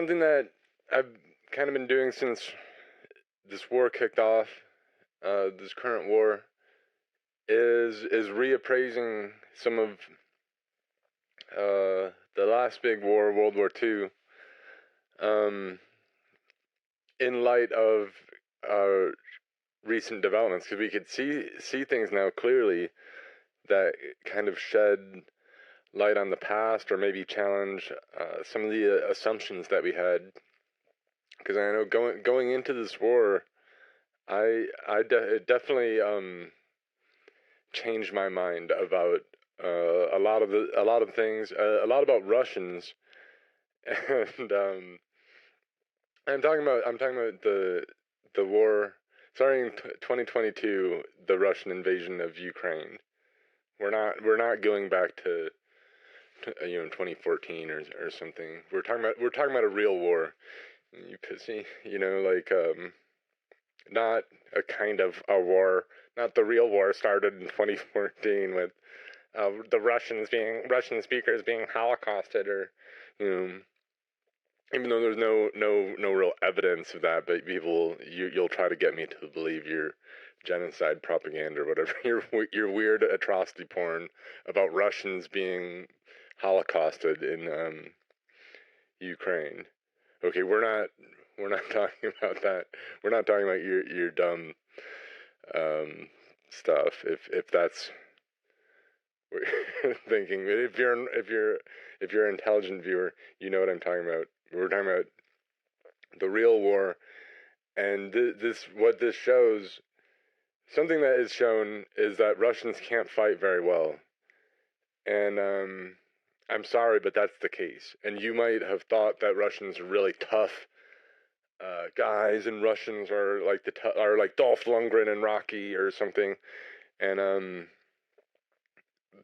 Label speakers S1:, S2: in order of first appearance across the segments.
S1: something that I've kind of been doing since this war kicked off, this current war, is reappraising some of the last big war, World War II, in light of recent developments, because we could see things now clearly that kind of shed light on the past, or maybe challenge some of the assumptions that we had. Because I know going into this war, it definitely changed my mind about a lot of things, a lot about Russians, and I'm talking about the war starting in 2022, the Russian invasion of Ukraine. We're not going back to 2014 or something. We're talking about a real war. You pussy, not a kind of a war. Not the real war started in 2014 with the Russian speakers being holocausted, or even though there's no real evidence of that, but you'll try to get me to believe your genocide propaganda or whatever, your weird atrocity porn about Russians being holocausted in Ukraine. Okay, we're not talking about that. We're not talking about your dumb stuff. If that's what you're thinking, if you're an intelligent viewer, you know what I'm talking about. We're talking about the real war, and what this shows. Something that is shown is that Russians can't fight very well, and I'm sorry, but that's the case. And you might have thought that Russians are really tough guys, and Russians are like Dolph Lundgren and Rocky or something, and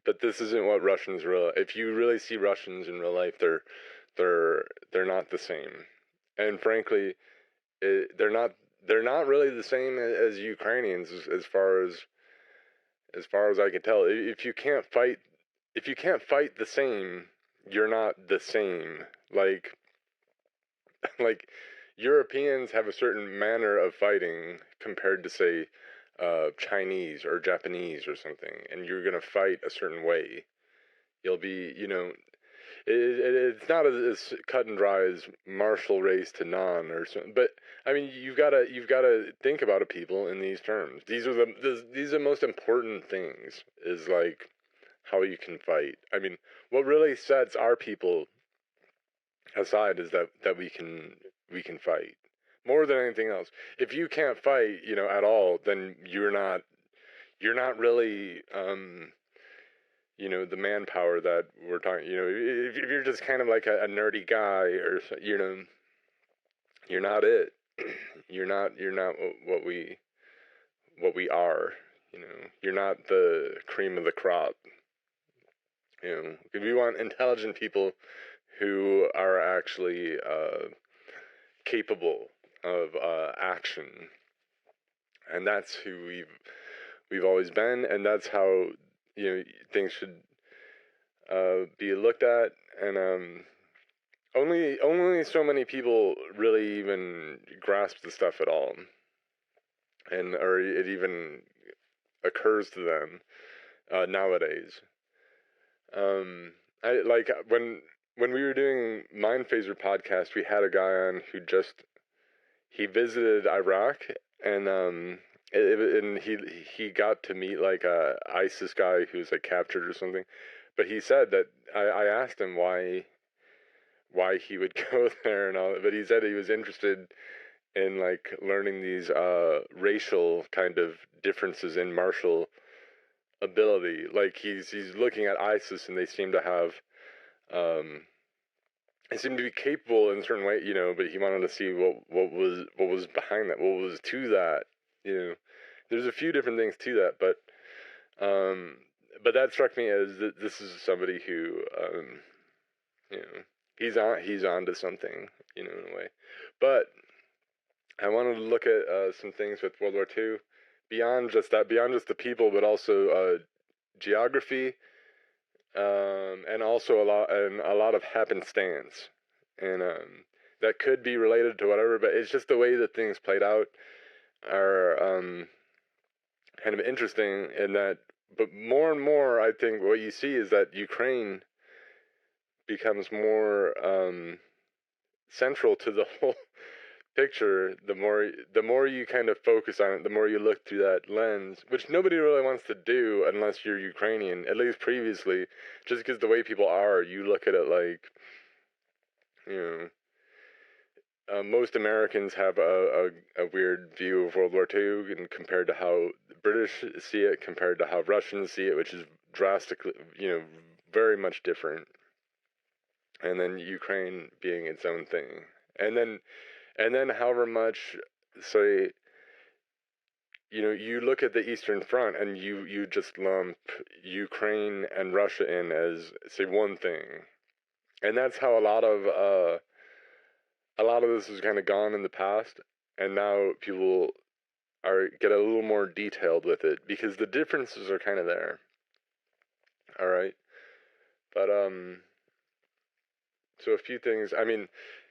S1: but this isn't what Russians really. If you really see Russians in real life, they're not the same, and frankly, they're not really the same as Ukrainians as far as I can tell. If you can't fight the same, you're not the same. Like Europeans have a certain manner of fighting compared to, say, Chinese or Japanese or something, and you're gonna fight a certain way. You'll be, it's not as cut and dry as martial race to non or something. But I mean, you've got to think about a people in these terms. These are the most important things. Is like how you can fight. I mean, what really sets our people aside is that we can fight more than anything else. If you can't fight, at all, then you're not really the manpower that we're talking. If you're just kind of like a nerdy guy, or you're not it. You're not what we are. You're not the cream of the crop. If we want intelligent people who are actually capable of action, and that's who we've always been, and that's how things should be looked at, and only so many people really even grasp the stuff at all, or it even occurs to them nowadays. I like when we were doing Mind Phaser podcast, we had a guy on who he visited Iraq, and he got to meet like a ISIS guy who was like captured or something. But he said that I asked him why he would go there and all, but he said he was interested in like learning these racial kind of differences in martial ability. Like he's looking at ISIS, and they seem to have they seem to be capable in a certain way, but he wanted to see what was behind that, what was to that. There's a few different things to that, but that struck me as that this is somebody who he's on to something, in a way. But I wanted to look at some things with World War II, beyond just the people, but also geography, and also a lot of happenstance, and that could be related to whatever, but it's just the way that things played out are kind of interesting in that. But more and more, I think what you see is that Ukraine becomes more central to the whole picture. The more you kind of focus on it, the more you look through that lens, which nobody really wants to do unless you're Ukrainian, at least previously, just because the way people are, you look at it like, most Americans have a weird view of World War II, and compared to how the British see it, compared to how Russians see it, which is drastically, very much different. And then Ukraine being its own thing, and then however much, say, you look at the Eastern Front and you just lump Ukraine and Russia in as, say, one thing, and that's how a lot of this has kind of gone in the past, and now people get a little more detailed with it because the differences are kind of there. All right, but so a few things. I mean,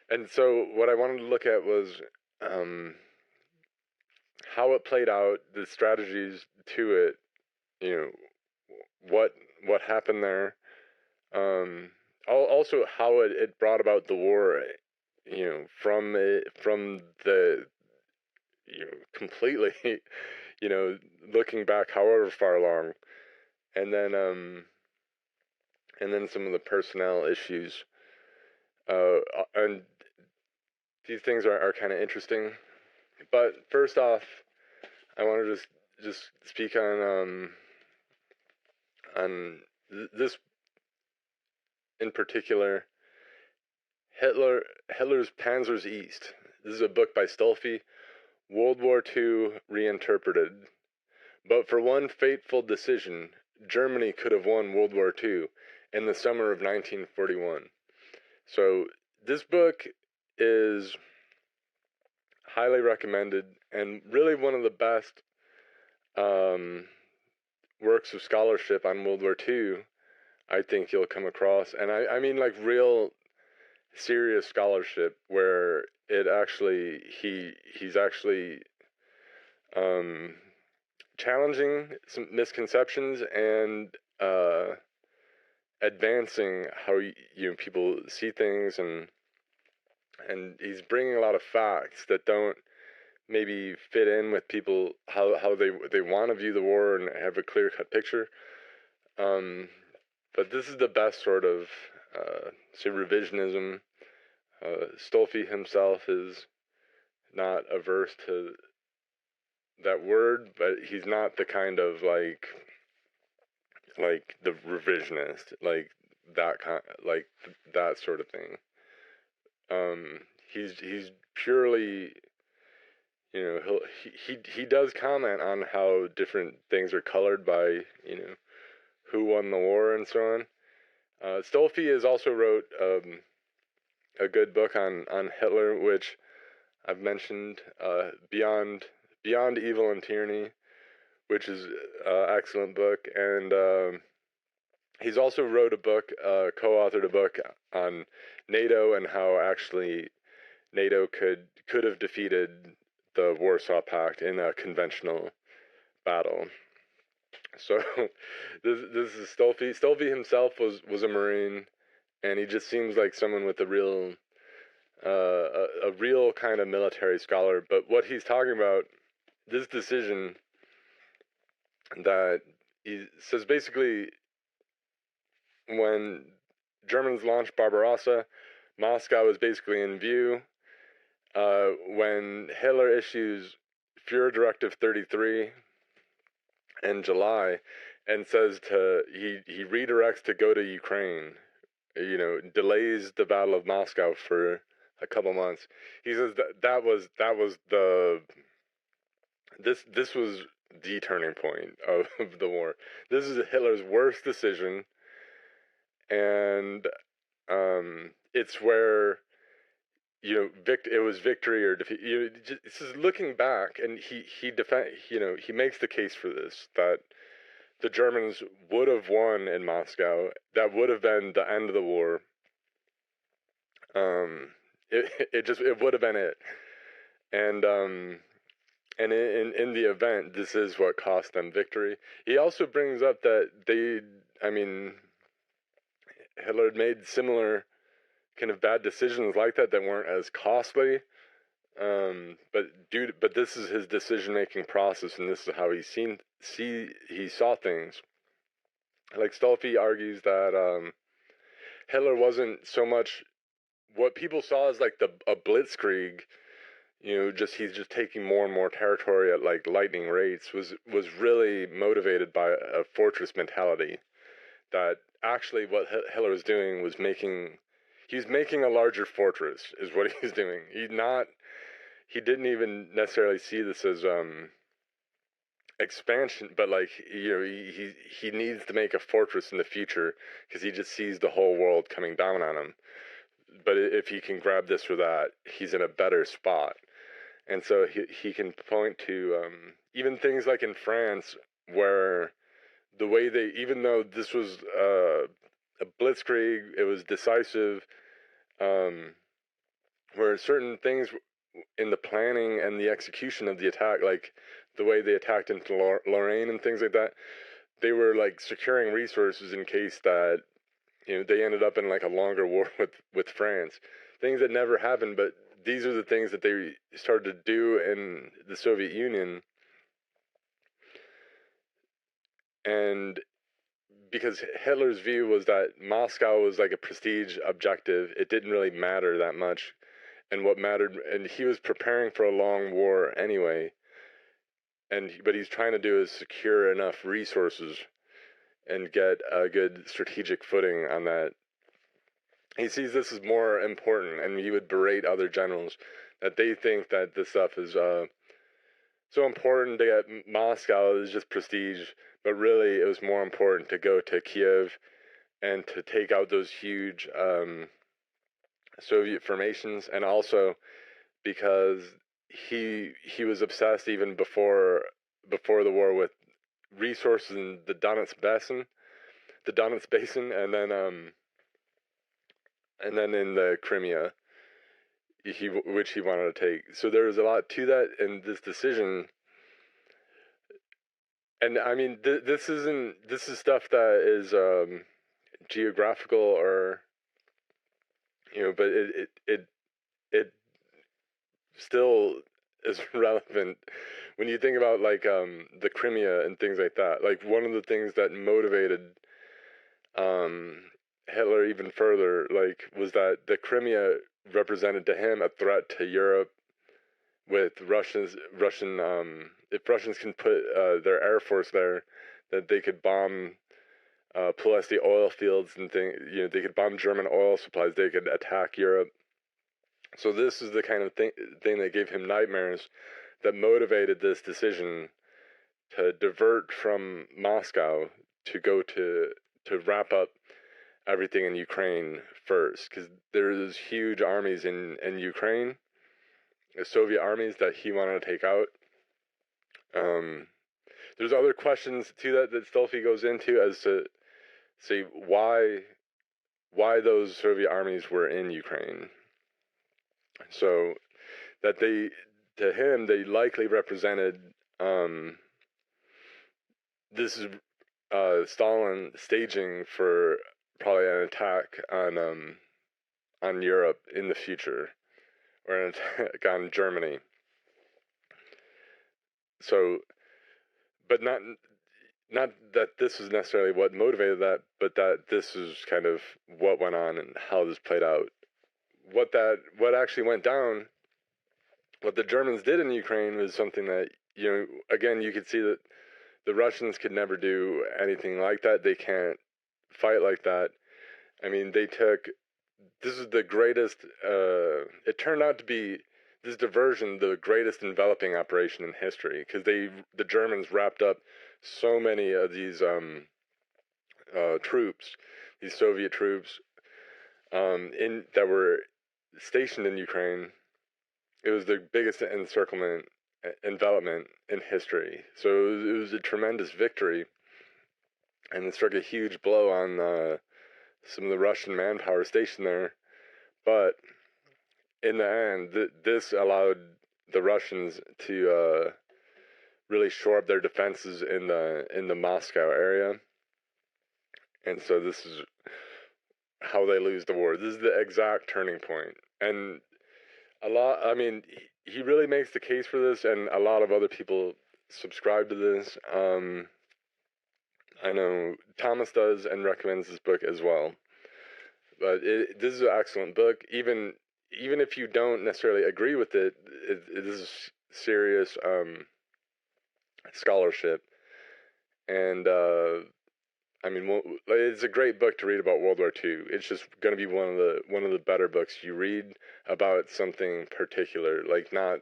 S1: and so what I wanted to look at was how it played out, the strategies to it. What happened there. Also how it brought about the war. From the completely, looking back however far along, and then some of the personnel issues, and these things are kind of interesting. But first off, I want to just speak on this in particular. Hitler's Panzers East. This is a book by Stolfi, World War II Reinterpreted. But for one fateful decision, Germany could have won World War II in the summer of 1941. So this book is highly recommended and really one of the best works of scholarship on World War II I think you'll come across. And I mean like real serious scholarship where it actually he's actually challenging some misconceptions and advancing how people see things, and he's bringing a lot of facts that don't maybe fit in with people how they want to view the war and have a clear-cut picture. But this is the best sort of say revisionism. Stolfi himself is not averse to that word, but he's not the kind of like the revisionist, like that sort of thing. He's purely, he does comment on how different things are colored by who won the war and so on. Stolfi has also wrote a good book on Hitler, which I've mentioned, Beyond Evil and Tyranny, which is an excellent book. And he's also wrote a book, co-authored a book on NATO and how actually NATO could have defeated the Warsaw Pact in a conventional battle. So this is Stolfi. Stolfi himself was a Marine, and he just seems like someone with a real kind of military scholar. But what he's talking about, this decision that he says basically when Germans launched Barbarossa, Moscow was basically in view. When Hitler issues Führer Directive 33 in July and says he redirects to go to Ukraine, delays the Battle of Moscow for a couple months. He says that was the turning point of the war. This is Hitler's worst decision, and it's where it was victory or defeat. This is looking back, and he makes the case for this, that the Germans would have won in Moscow. That would have been the end of the war. it would have been it. And in the event, this is what cost them victory. He also brings up that Hitler had made similar kind of bad decisions like that weren't as costly. But this is his decision-making process, and this is how he saw things. Like Stolfi argues that Hitler wasn't so much what people saw as like a blitzkrieg. He's just taking more and more territory at like lightning rates was really motivated by a fortress mentality. That actually what Hitler was doing was he's making a larger fortress is what he's doing. He didn't even necessarily see this as expansion, but like he needs to make a fortress in the future because he just sees the whole world coming down on him. But if he can grab this or that, he's in a better spot. And so he can point to even things like in France, where the way even though this was a blitzkrieg, it was decisive, where certain things in the planning and the execution of the attack, like the way they attacked into Lorraine and things like that, they were like securing resources in case that they ended up in like a longer war with France. Things that never happened, but these are the things that they started to do in the Soviet Union. And because Hitler's view was that Moscow was like a prestige objective, it didn't really matter that much. And what mattered, and he was preparing for a long war anyway. But he's trying to do is secure enough resources and get a good strategic footing on that. He sees this as more important, and he would berate other generals that they think that this stuff is so important to get Moscow is just prestige, but really it was more important to go to Kiev and to take out those huge Soviet formations, and also because he was obsessed even before the war with resources in the Donetsk Basin, and then in the Crimea, which he wanted to take. So there was a lot to that in this decision. And I mean, this is stuff that is geographical, or but it still is relevant when you think about like the Crimea and things like that. Like one of the things that motivated Hitler even further, like, was that the Crimea represented to him a threat to Europe. With if Russians can put their air force there, that they could bomb Pulaski oil fields and things. They could bomb German oil supplies. They could attack Europe. So this is the kind of thing that gave him nightmares, that motivated this decision to divert from Moscow to go to wrap up everything in Ukraine first, because there's huge armies in Ukraine, Soviet armies that he wanted to take out. There's other questions too that Stolfi goes into as to see why those Soviet armies were in Ukraine. So that to him they likely represented this is Stalin staging for probably an attack on Europe in the future, or an attack on Germany. So, but not that this was necessarily what motivated that, but that this is kind of what went on and how this played out. What actually went down, what the Germans did in Ukraine was something that, again, you could see that the Russians could never do anything like that. They can't fight like that. I mean, this is the greatest, it turned out to be, this diversion, the greatest enveloping operation in history, because the Germans wrapped up so many of these troops, these Soviet troops, that were stationed in Ukraine. It was the biggest envelopment in history. So it was a tremendous victory, and it struck a huge blow on some of the Russian manpower stationed there. But in the end, this allowed the Russians to really shore up their defenses in the Moscow area, and so this is how they lose the war. This is the exact turning point, and I mean, he really makes the case for this, and a lot of other people subscribe to this. I know Thomas does and recommends this book as well. But this is an excellent book. Even if you don't necessarily agree with it, this is serious scholarship. And I mean, it's a great book to read about World War II. It's just going to be one of the better books you read about something particular, like not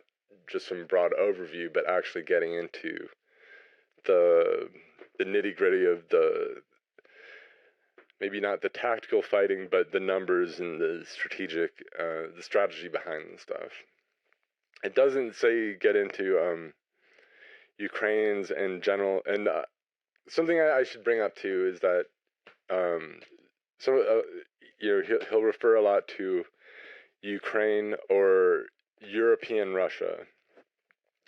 S1: just some broad overview, but actually getting into the nitty gritty of maybe not the tactical fighting, but the numbers and the strategy behind the stuff. It doesn't say get into Ukraine's in general, and something I should bring up too is that he'll refer a lot to Ukraine or European Russia,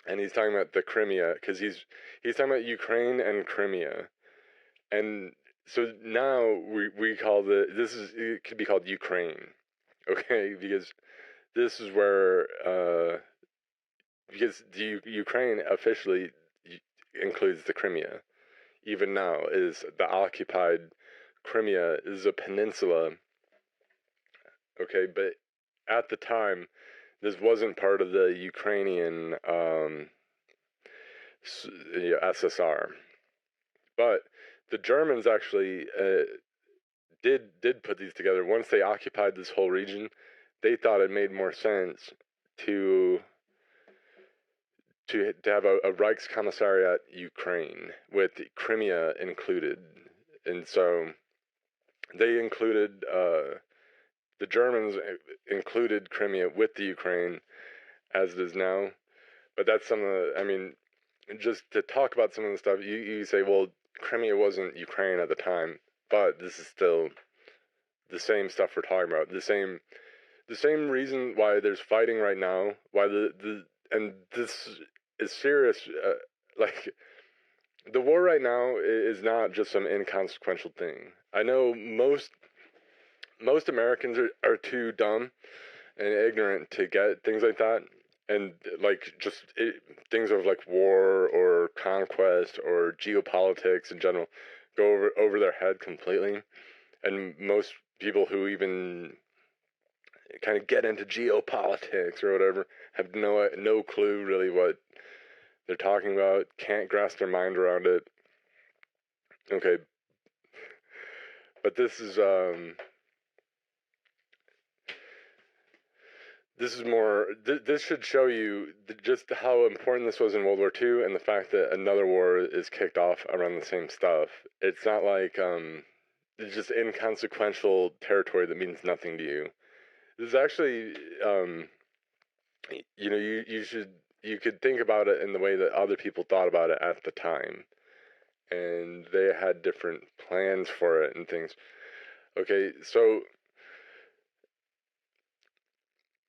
S1: and he's talking about the Crimea because he's talking about Ukraine and Crimea, and so now we call it could be called Ukraine, okay? Because this is where because the Ukraine officially includes the Crimea. Even now, is the occupied Crimea is a peninsula, okay? But at the time, this wasn't part of the Ukrainian SSR, but the Germans actually did put these together. Once they occupied this whole region, they thought it made more sense to have a Reichskommissariat Ukraine with Crimea included. And so they included, the Germans included Crimea with the Ukraine as it is now. But that's some of the, I mean, just to talk about some of the stuff, you say, well, Crimea wasn't Ukraine at the time, but this is still the same stuff we're talking about. The same reason why there's fighting right now, why and this is serious, like, the war right now is not just some inconsequential thing. I know most Americans are too dumb and ignorant to get things like that, and like just things of like war or conquest or geopolitics in general go over their head completely. And most people who even kind of get into geopolitics or whatever have no clue really what they're talking about, can't grasp their mind around it. Okay, but this is more. This should show you just how important this was in World War II, and the fact that another war is kicked off around the same stuff. It's not like it's just inconsequential territory that means nothing to you. This is actually, you could think about it in the way that other people thought about it at the time, and they had different plans for it and things. Okay, so,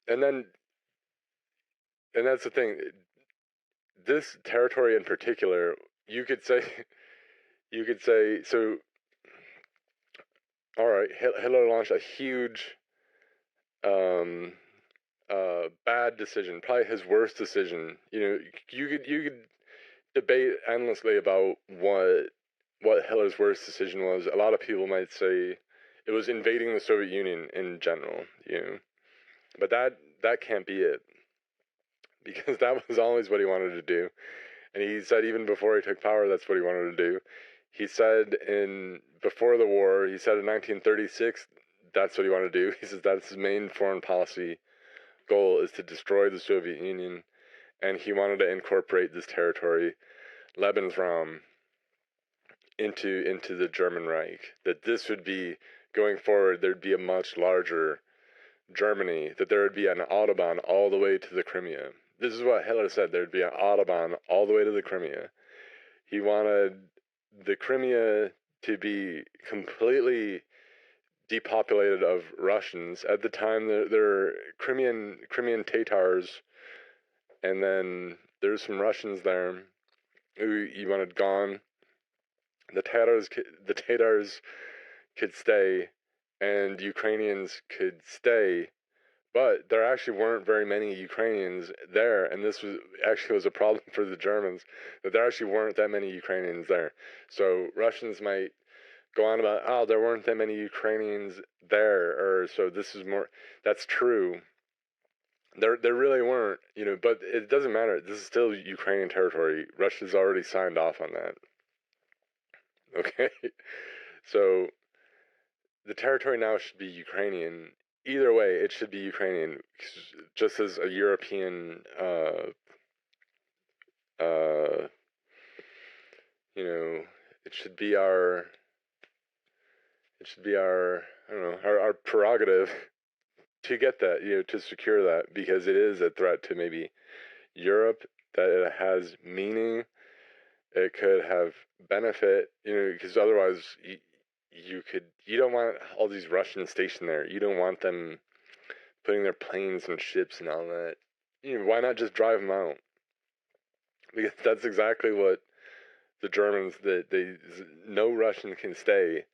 S1: and that's the thing. This territory in particular, you could say, so, all right, Hitler launched a huge, bad decision, probably his worst decision. You could debate endlessly about what Hitler's worst decision was. A lot of people might say it was invading the Soviet Union in general, but that can't be it, because that was always what he wanted to do. And he said even before he took power, that's what he wanted to do. He said before the war, he said in 1936, that's what he wanted to do. He says that's his main foreign policy goal, is to destroy the Soviet Union. And he wanted to incorporate this territory, Lebensraum, into the German Reich. That this would be, going forward, there'd be a much larger Germany, that there would be an Autobahn all the way to the Crimea. This is what Hitler said, there'd be an Autobahn all the way to the Crimea. He wanted the Crimea to be completely depopulated of Russians. At the time, they're Crimean Tatars, and then there's some Russians there who you wanted gone. The Tatars could stay, and Ukrainians could stay, but there actually weren't very many Ukrainians there, and this was a problem for the Germans, that there actually weren't that many Ukrainians there. So Russians might go on about, oh, there weren't that many Ukrainians there, or so this is more, that's true. There really weren't, but it doesn't matter. This is still Ukrainian territory. Russia's already signed off on that. Okay? So the territory now should be Ukrainian. Either way, it should be Ukrainian, just as a European, it should be our, I don't know, our prerogative to get that, to secure that, because it is a threat to maybe Europe, that it has meaning, it could have benefit, because otherwise you don't want all these Russians stationed there. You don't want them putting their planes and ships and all that. Why not just drive them out? Because that's exactly what the Germans, no Russian can stay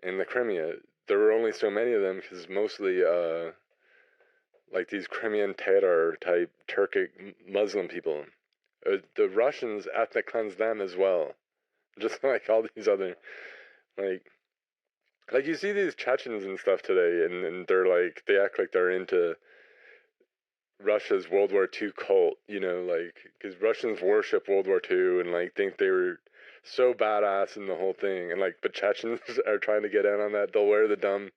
S1: in the Crimea. There were only so many of them because mostly like these Crimean Tatar type Turkic Muslim people. The Russians ethnic cleanse them as well, just like all these other, like you see these Chechens and stuff today, and they act like they're into Russia's World War II cult, because Russians worship World War II and think they were so badass in the whole thing, and but Chechens are trying to get in on that. They'll wear the dumb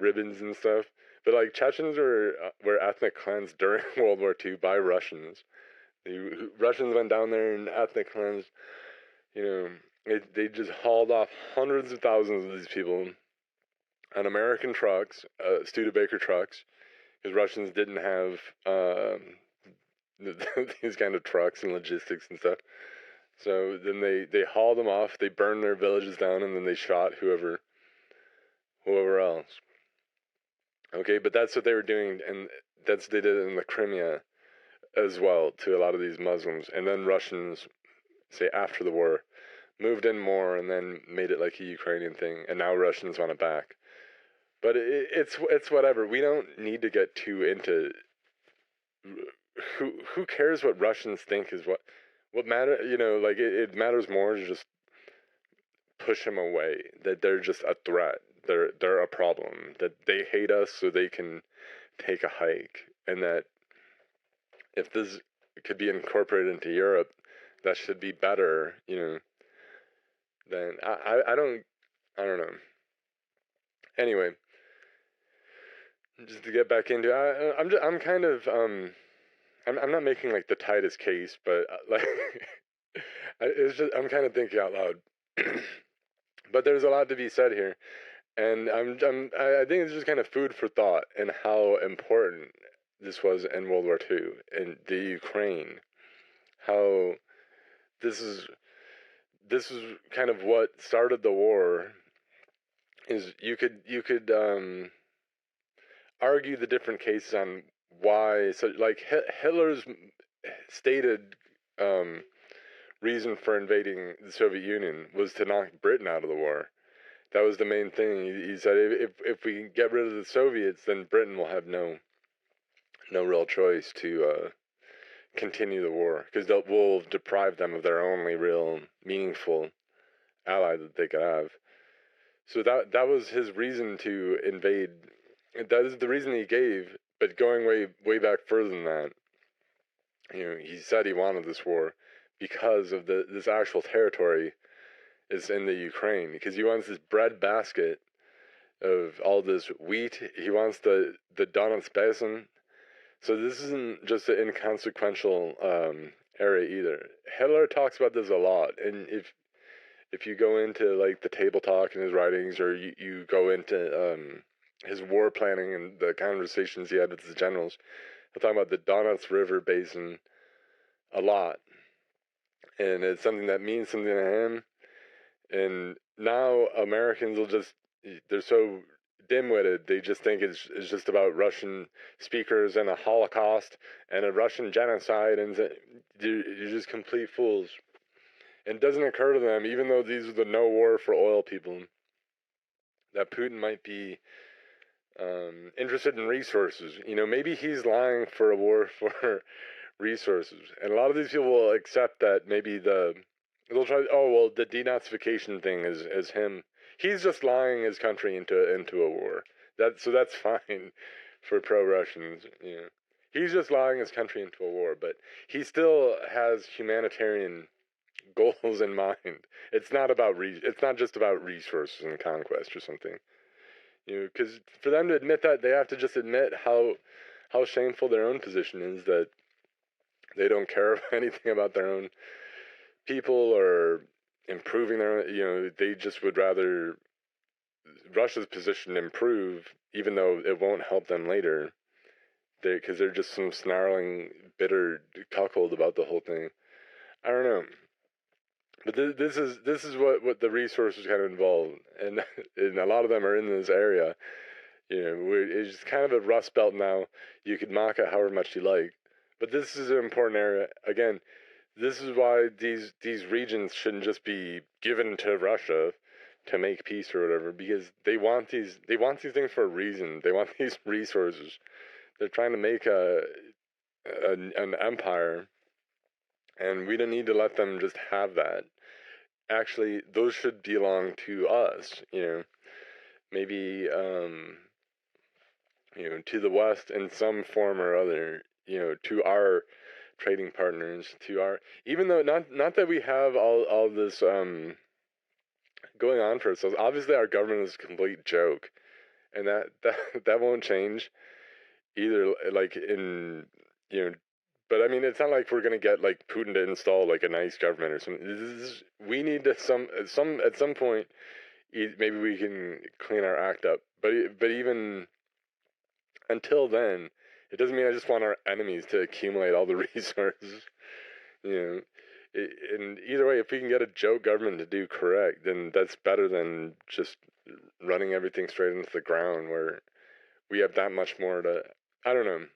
S1: ribbons and stuff, but Chechens were ethnic cleansed during World War II by Russians. The Russians went down there and ethnic cleansed. They just hauled off hundreds of thousands of these people on American trucks, Studebaker trucks, because Russians didn't have these kind of trucks and logistics and stuff. So then they hauled them off, they burned their villages down, and then they shot whoever else. Okay, but that's what they were doing, and that's what they did in the Crimea as well to a lot of these Muslims. And then Russians, say after the war, moved in more and then made it like a Ukrainian thing, and now Russians want it back. But it's whatever. We don't need to get too into who cares what Russians think is what matter. It matters more to just push them away. That they're just a threat. They're a problem. That they hate us so they can take a hike, and that if this could be incorporated into Europe, that should be better. Then I don't know. Anyway, just to get back into it, I'm kind of I'm not making the tightest case, but it's just I'm kind of thinking out loud. But there's a lot to be said here, and I think it's just kind of food for thought and how important this was in World War II in the Ukraine. How this is kind of what started the war. Is you could argue the different cases on why. So Hitler's stated reason for invading the Soviet Union was to knock Britain out of the war. That was the main thing. He said if we get rid of the Soviets, then Britain will have no real choice to continue the war, because we'll deprive them of their only real meaningful ally that they could have. So that was his reason to invade. That is the reason he gave. But going way back further than that, he said he wanted this war because of this actual territory is in the Ukraine, because he wants this breadbasket of all this wheat. He wants the Donetsk Basin. So this isn't just an inconsequential area either. Hitler talks about this a lot, and if you go into the table talk in his writings, or you go into his war planning and the conversations he had with his generals, he'll talk about the Donetsk River Basin a lot, and it's something that means something to him. And now Americans will just they're so dim-witted. They just think it's just about Russian speakers and a Holocaust and a Russian genocide, and you're just complete fools. And it doesn't occur to them, even though these are the no war for oil people, that Putin might be interested in resources. Maybe he's lying for a war for resources. And a lot of these people will accept that maybe they'll try, oh, well, the denazification thing is him. He's just lying his country into a war. So that's fine for pro-Russians. He's just lying his country into a war, but he still has humanitarian goals in mind. It's not just about resources and conquest or something. Because for them to admit that, they have to just admit how shameful their own position is, that they don't care anything about their own people or improving their own. They just would rather Russia's position improve, even though it won't help them later. Because they're just some snarling, bitter cuckold about the whole thing. I don't know. But this is what the resources kind of involve, and a lot of them are in this area. It's kind of a rust belt now. You could mock it however much you like, but this is an important area. Again, this is why these regions shouldn't just be given to Russia to make peace or whatever, because they want these things for a reason. They want these resources. They're trying to make an empire. And we don't need to let them just have that. Actually, those should belong to us, maybe, to the West in some form or other, to our trading partners, even though not that we have all this, going on for ourselves. Obviously, our government is a complete joke, and that won't change either, like but I mean, it's not like we're gonna get like Putin to install like a nice government or something. We need to at some point, maybe we can clean our act up. But even until then, it doesn't mean I just want our enemies to accumulate all the resources. And either way, if we can get a joke government to do correct, then that's better than just running everything straight into the ground, where we have that much more to. I don't know.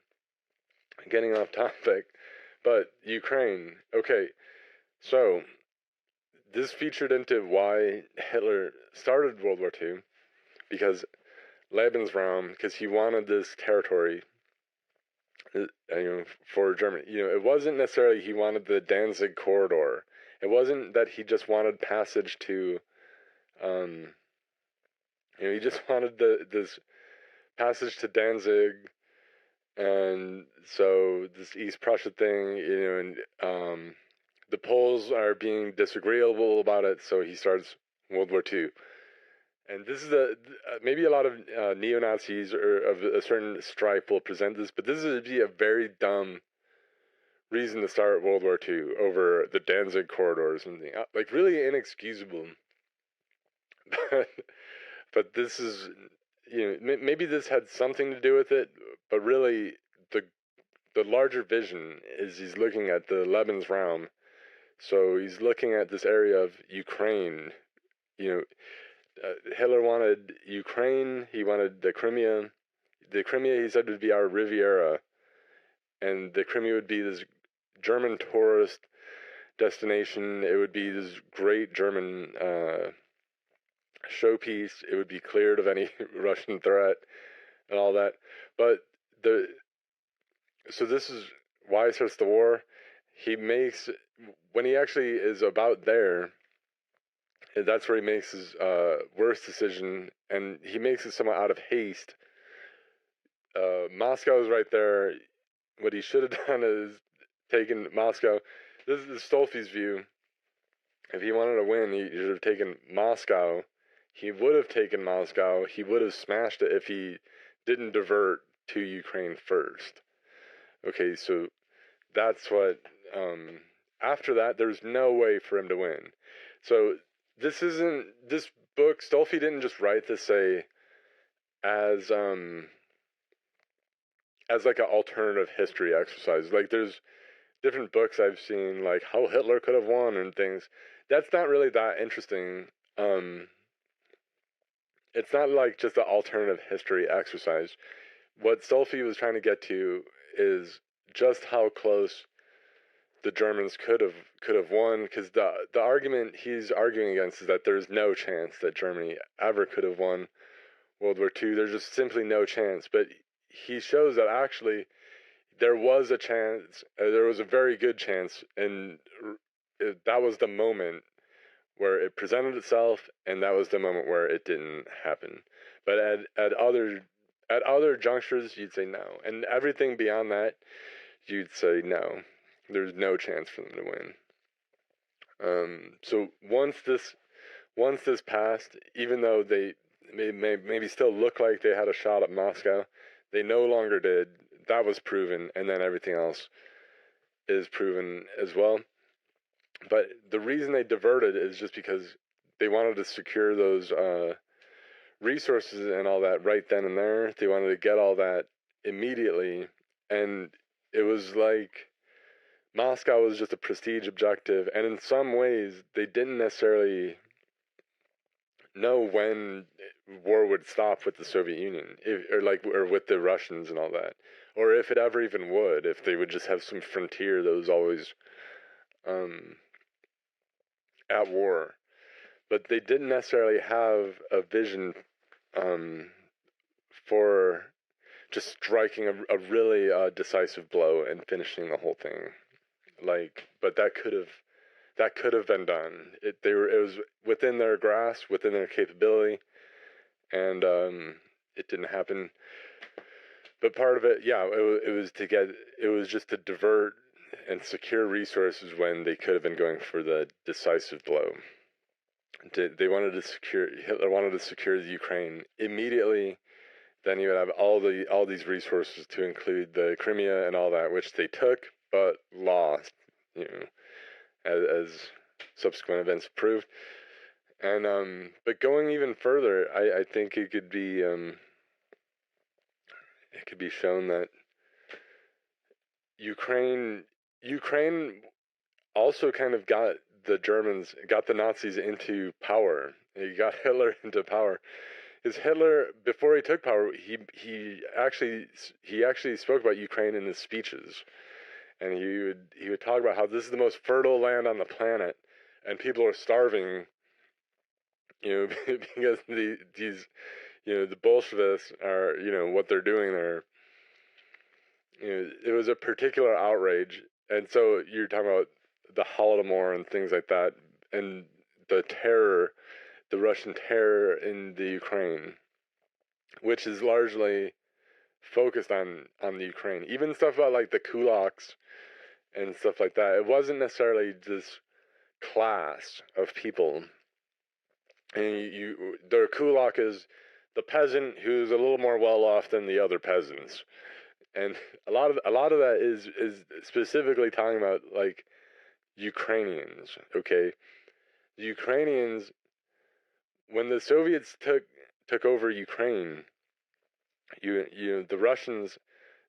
S1: Getting off topic, but Ukraine. Okay, so this featured into why Hitler started World War II, because Lebensraum, because he wanted this territory, for Germany. It wasn't necessarily he wanted the Danzig corridor. It wasn't that he just wanted passage to, he just wanted this passage to Danzig. And so this East Prussia thing, and the Poles are being disagreeable about it, so he starts World War II. And this is maybe a lot of neo-Nazis or of a certain stripe will present this, but this would be a very dumb reason to start World War II over the Danzig corridor or something. Like, really inexcusable. But this is, maybe this had something to do with it, but really the larger vision is he's looking at the Lebensraum. So he's looking at this area of Ukraine. Hitler wanted Ukraine. He wanted the Crimea. The Crimea, he said, would be our Riviera. And the Crimea would be this German tourist destination. It would be this great German showpiece. It would be cleared of any Russian threat and all that. But so this is why he starts the war. When he actually is about there, that's where he makes his worst decision, and he makes it somewhat out of haste. Moscow is right there. What he should have done is taken Moscow. This is Stolfe's view. If he wanted to win, he should have taken Moscow. He would have taken Moscow. He would have smashed it if he didn't divert to Ukraine first. Okay, so that's what, after that, there's no way for him to win. So this book, Stolfe didn't just write this, as like an alternative history exercise. Like, there's different books I've seen, like how Hitler could have won and things. That's not really that interesting. it's not like just an alternative history exercise. What Stolfi was trying to get to is just how close the Germans could have won, because the argument he's arguing against is that there's no chance that Germany ever could have won World War II. There's just simply no chance. But he shows that actually there was a chance. There was a very good chance, and that was the moment where it presented itself, and that was the moment where it didn't happen. But at other junctures, you'd say no, and everything beyond that, you'd say no. There's no chance for them to win. So once this passed, even though they maybe still look like they had a shot at Moscow, they no longer did. That was proven, and then everything else is proven as well. But the reason they diverted is just because they wanted to secure those resources and all that right then and there. They wanted to get all that immediately, and it was like Moscow was just a prestige objective, and in some ways they didn't necessarily know when war would stop with the Soviet Union, or with the Russians and all that, or if it ever even would, if they would just have some frontier that was always at war. But they didn't necessarily have a vision for just striking a really decisive blow and finishing the whole thing. But that could have been done. It was within their grasp, within their capability, and it didn't happen. But part of it, it was just to divert and secure resources when they could have been going for the decisive blow. Hitler wanted to secure the Ukraine immediately. Then he would have all these resources, to include the Crimea and all that, which they took but lost, as subsequent events proved. And but going even further, I think it could be shown that Ukraine also kind of got the Nazis into power. He got Hitler into power. Because Hitler, before he took power, he actually spoke about Ukraine in his speeches, and he would talk about how this is the most fertile land on the planet, and people are starving, because these the Bolsheviks are, what they're doing there. It was a particular outrage, and so you're talking about the Holodomor and things like that, and the Russian terror in the Ukraine, which is largely focused on the Ukraine. Even stuff about like the kulaks and stuff like that. It wasn't necessarily this class of people. And the kulak is the peasant who's a little more well off than the other peasants. And a lot of that is specifically talking about like Ukrainians. Okay, the Ukrainians, when the Soviets took over Ukraine, the Russians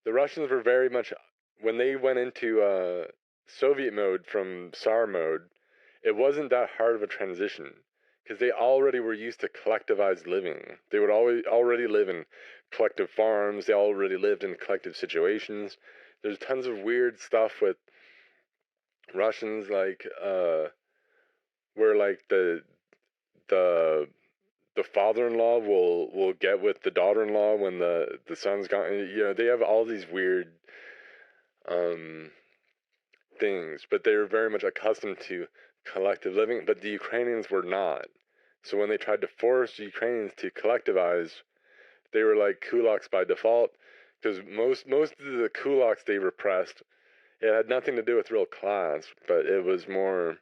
S1: were very much, when they went into Soviet mode from Tsar mode, it wasn't that hard of a transition, because they already were used to collectivized living. They would already live in collective farms. They already lived in collective situations. There's tons of weird stuff with Russians, like where like the father-in-law will get with the daughter-in-law when the son's gone. They have all these weird things, but they were very much accustomed to collective living. But the Ukrainians were not. So when they tried to force the Ukrainians to collectivize, they were like kulaks by default, because most of the kulaks they repressed, it had nothing to do with real class, but it was more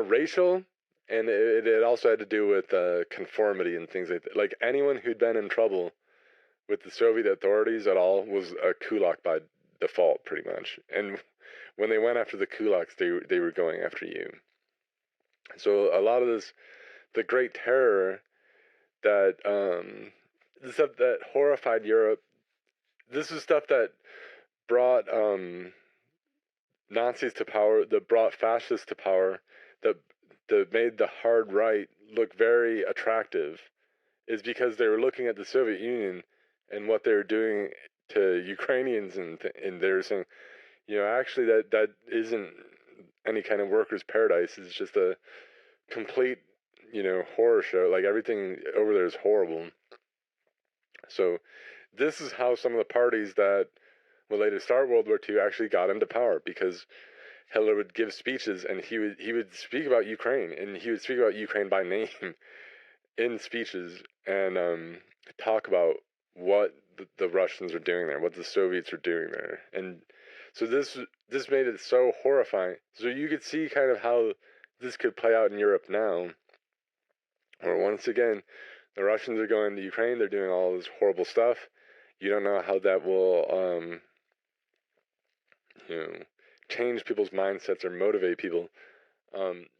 S1: racial, and it also had to do with conformity and things like that. Like anyone who'd been in trouble with the Soviet authorities at all was a kulak by default, pretty much. And when they went after the kulaks, they were going after you. So a lot of this, the Great Terror, that the stuff that horrified Europe, this is stuff that brought Nazis to power, that brought fascists to power, that made the hard right look very attractive is because they were looking at the Soviet Union and what they were doing to Ukrainians, and they were saying, actually that isn't any kind of workers' paradise. It's just a complete, horror show. Like, everything over there is horrible. So this is how some of the parties that were later start World War II actually got into power, because Hitler would give speeches, and he would speak about Ukraine, and he would speak about Ukraine by name in speeches, and talk about what the Russians are doing there, what the Soviets are doing there. And so this made it so horrifying. So you could see kind of how this could play out in Europe now, where once again the Russians are going to Ukraine, they're doing all this horrible stuff. You don't know how that will change people's mindsets or motivate people.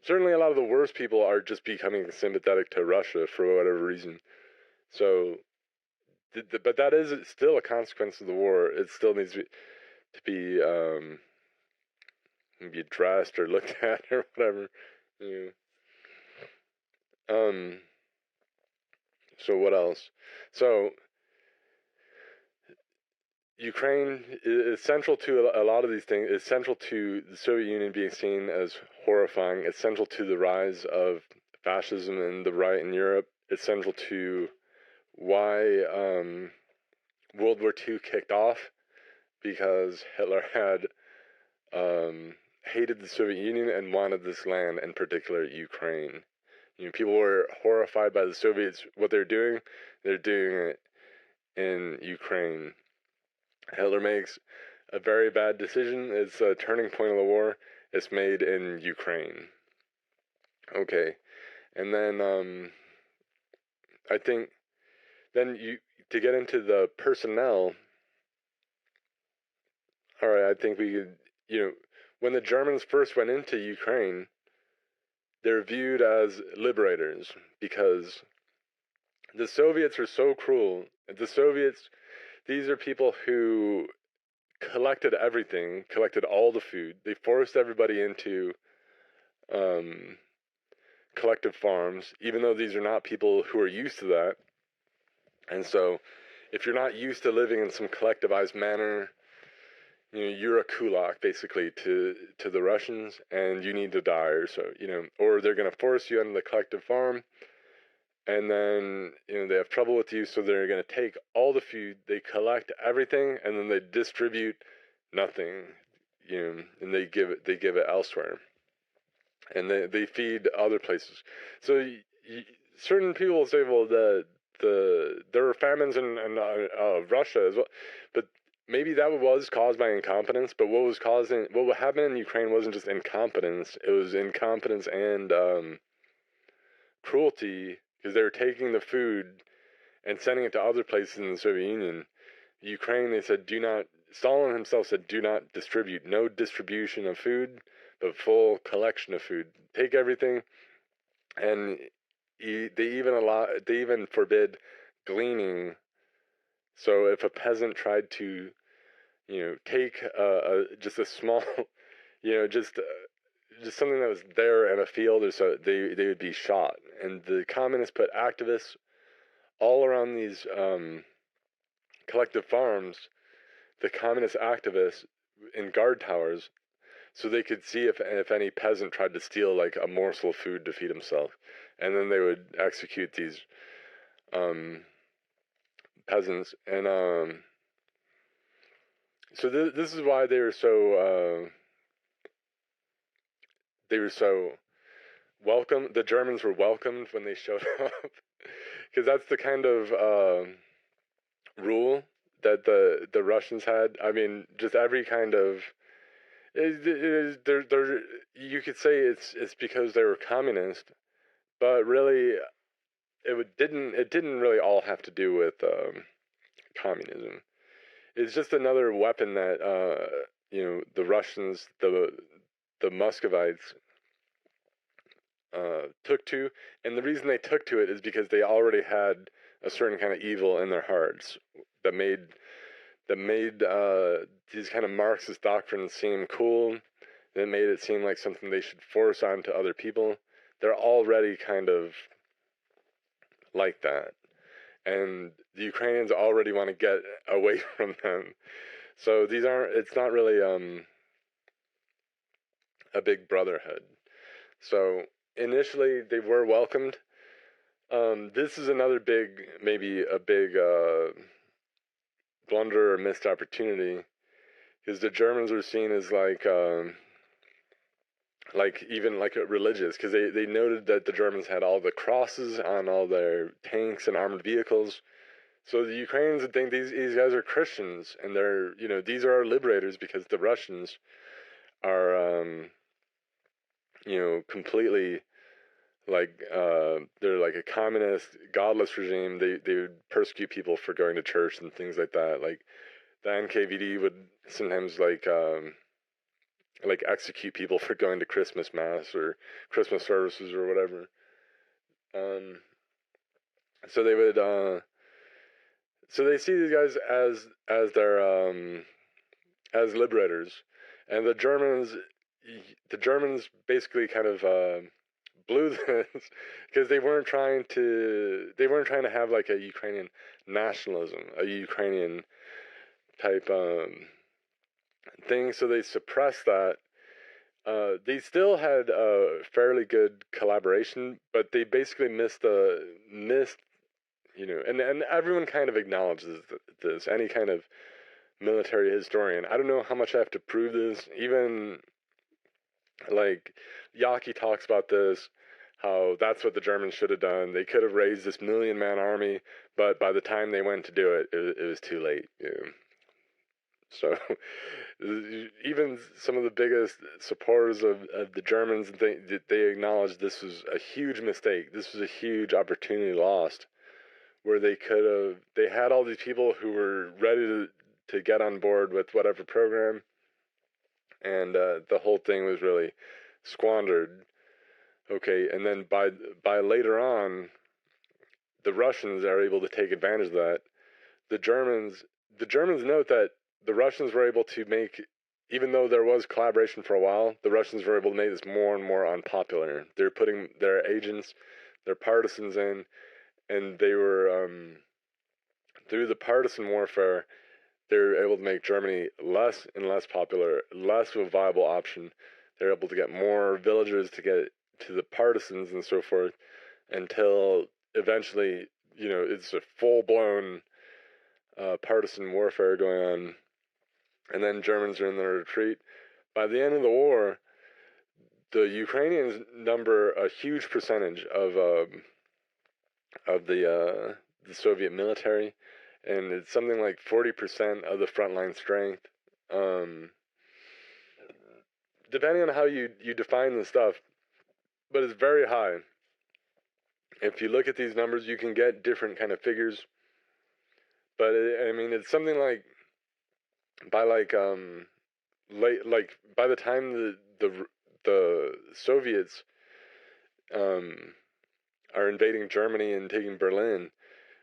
S1: Certainly a lot of the worst people are just becoming sympathetic to Russia for whatever reason. So, but that is still a consequence of the war. It still needs to be addressed or looked at or whatever. So what else? So Ukraine is central to a lot of these things. It's central to the Soviet Union being seen as horrifying. It's central to the rise of fascism and the right in Europe. It's central to why World War II kicked off, because Hitler had hated the Soviet Union and wanted this land, in particular Ukraine. People were horrified by the Soviets, what they're doing. They're doing it in Ukraine. Hitler makes a very bad decision. It's a turning point of the war. It's made in Ukraine. Okay. And then I think then to get into the personnel, all right, I think we could, when the Germans first went into Ukraine, they're viewed as liberators, because the Soviets are so cruel. The Soviets, these are people who collected everything, collected all the food. They forced everybody into collective farms, even though these are not people who are used to that. And so if you're not used to living in some collectivized manner, you're a kulak basically to the Russians, and you need to die, or so, or they're going to force you into the collective farm, and then they have trouble with you, so they're going to take all the food, they collect everything, and then they distribute nothing, and they give it elsewhere, and they feed other places. So certain people will say, well, there are famines in Russia as well, but maybe that was caused by incompetence. But what happened in Ukraine wasn't just incompetence; it was incompetence and cruelty, because they were taking the food and sending it to other places in the Soviet Union. Ukraine, they said, do not. Stalin himself said, do not distribute. No distribution of food, but full collection of food. Take everything, and they even forbid gleaning. So if a peasant tried to, take just a small, just something that was there in a field or so, they would be shot. And the communists put activists all around these collective farms, the communist activists in guard towers, so they could see if any peasant tried to steal like a morsel of food to feed himself, and then they would execute these peasants. And so this is why they were so welcome. The Germans were welcomed when they showed up, because that's the kind of rule that the Russians had. I mean, just every kind of you could say it's because they were communist, but really it didn't really all have to do with communism. It's just another weapon that the Russians, the Muscovites took to, and the reason they took to it is because they already had a certain kind of evil in their hearts that made these kind of Marxist doctrines seem cool. That made it seem like something they should force onto other people. They're already kind of like that. And the Ukrainians already want to get away from them. So it's not really a big brotherhood. So initially they were welcomed. This is another maybe a big blunder or missed opportunity, because the Germans were seen as even like religious, because they noted that the Germans had all the crosses on all their tanks and armored vehicles. So the Ukrainians would think these guys are Christians, and they're, these are our liberators, because the Russians are, completely they're like a communist, godless regime. They would persecute people for going to church and things like that. Like the NKVD would sometimes execute people for going to Christmas mass or Christmas services or whatever. So they would so they see these guys as their as liberators, and the Germans basically kind of blew this, because they weren't trying to have like a Ukrainian nationalism, a Ukrainian type thing. So they suppressed that. They still had a fairly good collaboration, but they basically missed, and everyone kind of acknowledges this. Any kind of military historian. I don't know how much I have to prove this. Even like Yaki talks about this, how that's what the Germans should have done. They could have raised this 1 million-man army, but by the time they went to do it, it was too late. So even some of the biggest supporters of the Germans, they acknowledged this was a huge mistake. This was a huge opportunity lost, where they had all these people who were ready to get on board with whatever program, and the whole thing was really squandered. Okay, and then by later on, the Russians are able to take advantage of that. The Germans note that the Russians were able to make, even though there was collaboration for a while, the Russians were able to make this more and more unpopular. They're putting their agents, their partisans in, and they were, through the partisan warfare, they were able to make Germany less and less popular, less of a viable option. They're able to get more villagers to get to the partisans and so forth, until eventually, it's a full-blown partisan warfare going on, and then Germans are in their retreat. By the end of the war, the Ukrainians number a huge percentage of the Soviet military, and it's something like 40% of the frontline strength. Depending on how you define the stuff, but it's very high. If you look at these numbers, you can get different kind of figures, but it's something like by by the time the Soviets are invading Germany and taking Berlin,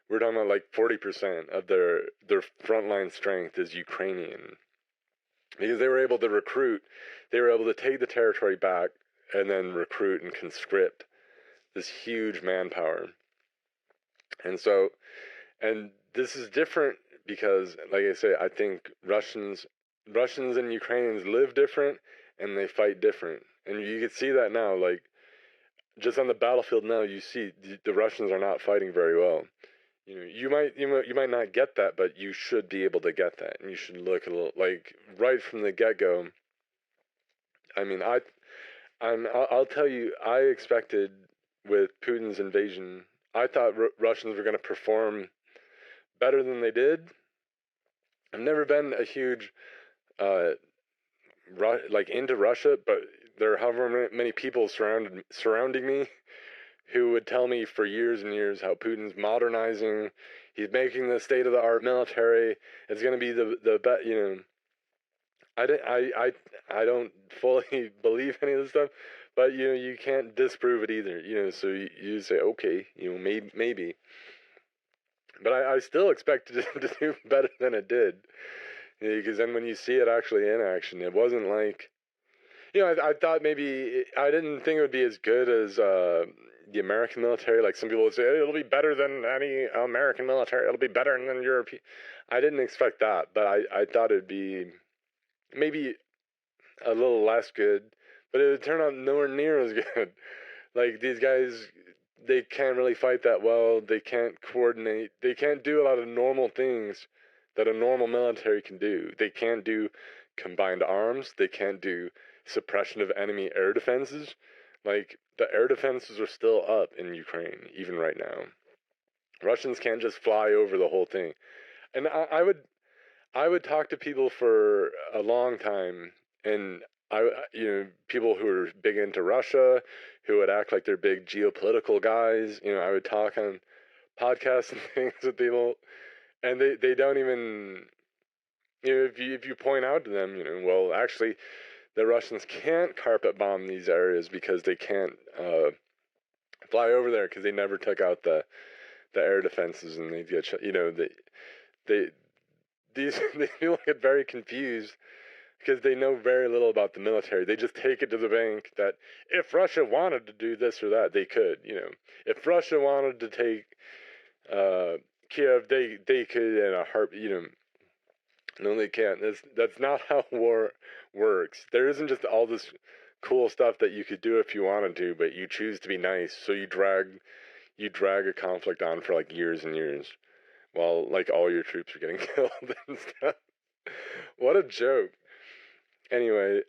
S1: we're talking about 40% of their frontline strength is Ukrainian, because they were able to recruit. They were able to take the territory back and then recruit and conscript this huge manpower. And so, and this is different because, like I say, I think Russians and Ukrainians live different and they fight different. And you can see that now, just on the battlefield now, you see the Russians are not fighting very well. You might not get that, but you should be able to get that, and you should look a little right from the get-go. I'll tell you, I expected with Putin's invasion, I thought Russians were going to perform better than they did. I've never been a huge into Russia, but there are however many people surrounding me who would tell me for years and years how Putin's modernizing, he's making the state-of-the-art military, it's going to be the best, I don't fully believe any of this stuff, but, you can't disprove it either, so you say, okay, maybe. But I still expected it to do better than it did, because then when you see it actually in action, it wasn't I thought maybe, I didn't think it would be as good as, the American military. Like some people would say, hey, it'll be better than any American military. It'll be better than European. I didn't expect that, but I thought it'd be maybe a little less good, but it would turn out nowhere near as good. Like these guys, they can't really fight that well. They can't coordinate. They can't do a lot of normal things that a normal military can do. They can't do combined arms. They can't do suppression of enemy air defenses. Like the air defenses are still up in Ukraine even right now. Russians can't just fly over the whole thing. And I would talk to people for a long time, and people who are big into Russia, who would act like they're big geopolitical guys. I would talk on podcasts and things with people, and they don't even, if you point out to them, well, actually, the Russians can't carpet bomb these areas because they can't fly over there because they never took out the air defenses, and they get they these people get very confused because they know very little about the military. They just take it to the bank that if Russia wanted to do this or that, they could. If Russia wanted to take Kiev, they could in a heartbeat. No, they can't. That's not how war works. There isn't just all this cool stuff that you could do if you wanted to, but you choose to be nice, so you drag a conflict on for like years and years, while like all your troops are getting killed and stuff. What a joke. Anyway,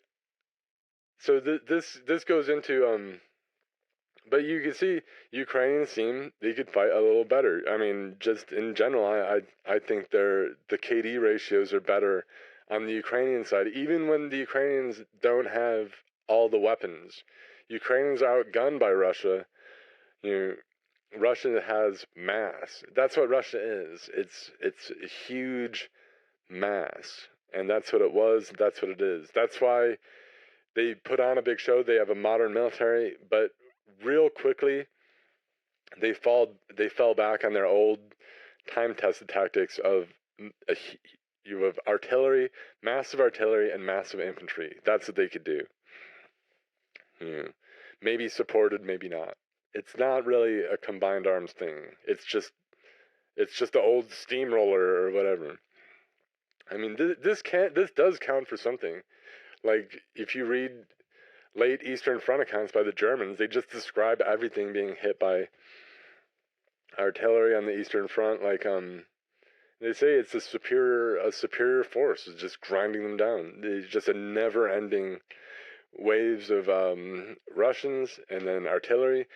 S1: so this goes into but you can see Ukrainians seem they could fight a little better. I mean, just in general, I think the KD ratios are better on the Ukrainian side, even when the Ukrainians don't have all the weapons. Ukrainians are outgunned by Russia. Russia has mass. That's what Russia is. It's a huge mass, and that's what it was. That's what it is. That's why they put on a big show. They have a modern military, but real quickly they fell back on their old time-tested tactics of you have artillery, massive artillery, and massive infantry. That's what they could do. Maybe supported, maybe not. It's not really a combined arms thing. It's just the old steamroller or whatever. I mean, this does count for something. Like if you read late Eastern Front accounts by the Germans, they just describe everything being hit by artillery on the Eastern Front. Like they say it's a superior force is just grinding them down. It's just a never-ending waves of Russians and then artillery,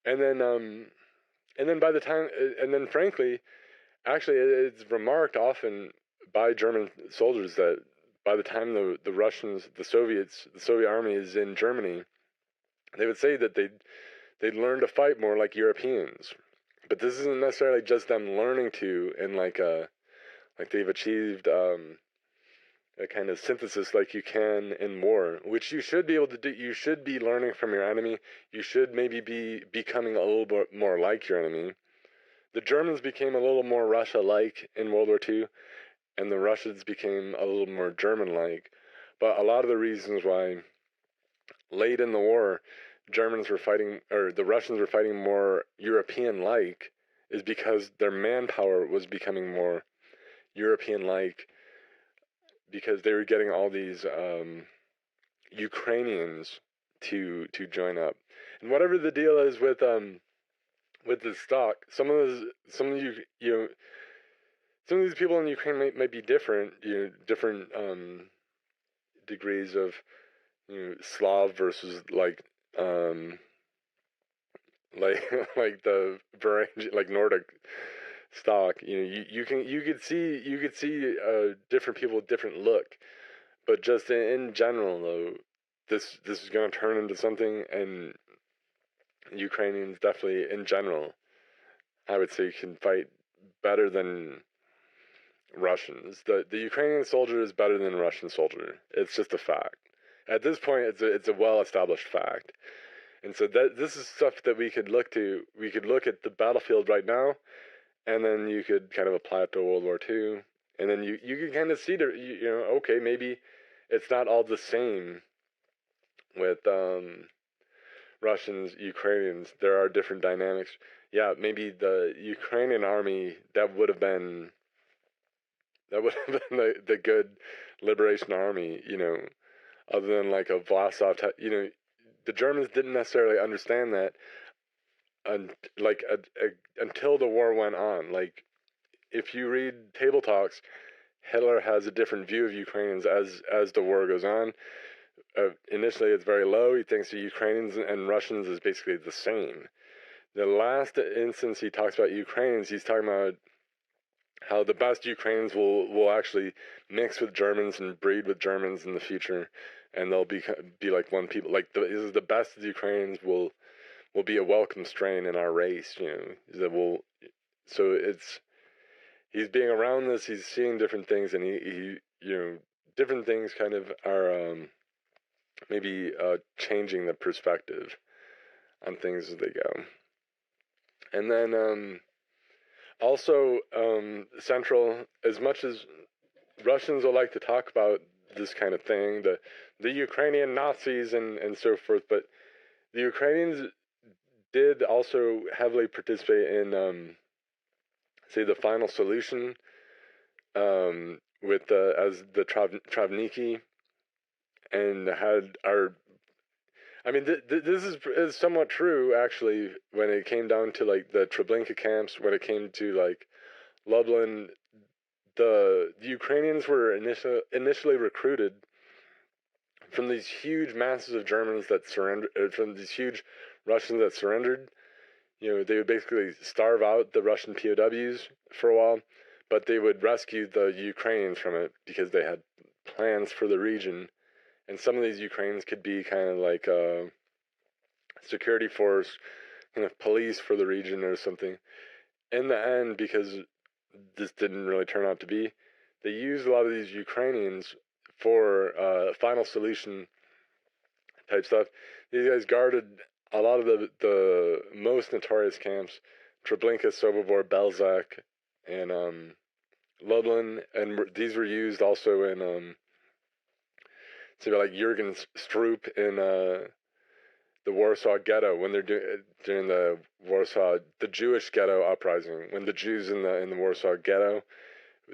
S1: and then by the time, and then frankly, actually, it's remarked often by German soldiers that by the time the Russians, the Soviet army is in Germany, they would say that they'd learn to fight more like Europeans. But this isn't necessarily just them learning to, and like they've achieved a kind of synthesis like you can in war, which you should be able to do. You should be learning from your enemy. You should maybe be becoming a little bit more like your enemy. The Germans became a little more Russia-like in World War II, and the Russians became a little more German-like. But a lot of the reasons why late in the war Germans were fighting, or the Russians were fighting more European-like, is because their manpower was becoming more European-like, because they were getting all these Ukrainians to join up. And whatever the deal is with the stock, some of these people in Ukraine might be different, different degrees of Slav versus like like the Varangian, like Nordic stock. You could see different people with different look, but just in general though, this is going to turn into something, and Ukrainians definitely in general, I would say, can fight better than Russians. The Ukrainian soldier is better than the Russian soldier. It's just a fact. At this point, it's a well-established fact. And so this is stuff that we could look to. We could look at the battlefield right now, and then you could kind of apply it to World War II. And then you can kind of see okay, maybe it's not all the same with Russians, Ukrainians, there are different dynamics. Yeah, maybe the Ukrainian army, that would have been the good liberation army, other than like a Vlasov type, the Germans didn't necessarily understand that until the war went on. Like, if you read Table Talks, Hitler has a different view of Ukrainians as the war goes on. Initially, it's very low. He thinks the Ukrainians and Russians is basically the same. The last instance he talks about Ukrainians, he's talking about how the best Ukrainians will actually mix with Germans and breed with Germans in the future, and they'll be like one people. Like, the best of the Ukrainians will be a welcome strain in our race. So he's being around this. He's seeing different things, and he different things kind of are maybe changing the perspective on things as they go. And then also central, as much as Russians will like to talk about this kind of thing, the Ukrainian Nazis and so forth, but the Ukrainians did also heavily participate in say the final solution with as the Travniki, and this is somewhat true, actually, when it came down to, like, the Treblinka camps, when it came to, like, Lublin. The Ukrainians were initially recruited from these huge masses of Germans that surrendered, from these huge Russians that surrendered. They would basically starve out the Russian POWs for a while, but they would rescue the Ukrainians from it because they had plans for the region. And some of these Ukrainians could be kind of like a security force, kind of police for the region or something. In the end, because this didn't really turn out to be, they used a lot of these Ukrainians for final solution type stuff. These guys guarded a lot of the most notorious camps: Treblinka, Sobibor, Belzec, and Lublin. And these were used also in like Jürgen Stroop in the Warsaw Ghetto, when they're during the Jewish ghetto uprising, when the Jews in the Warsaw Ghetto,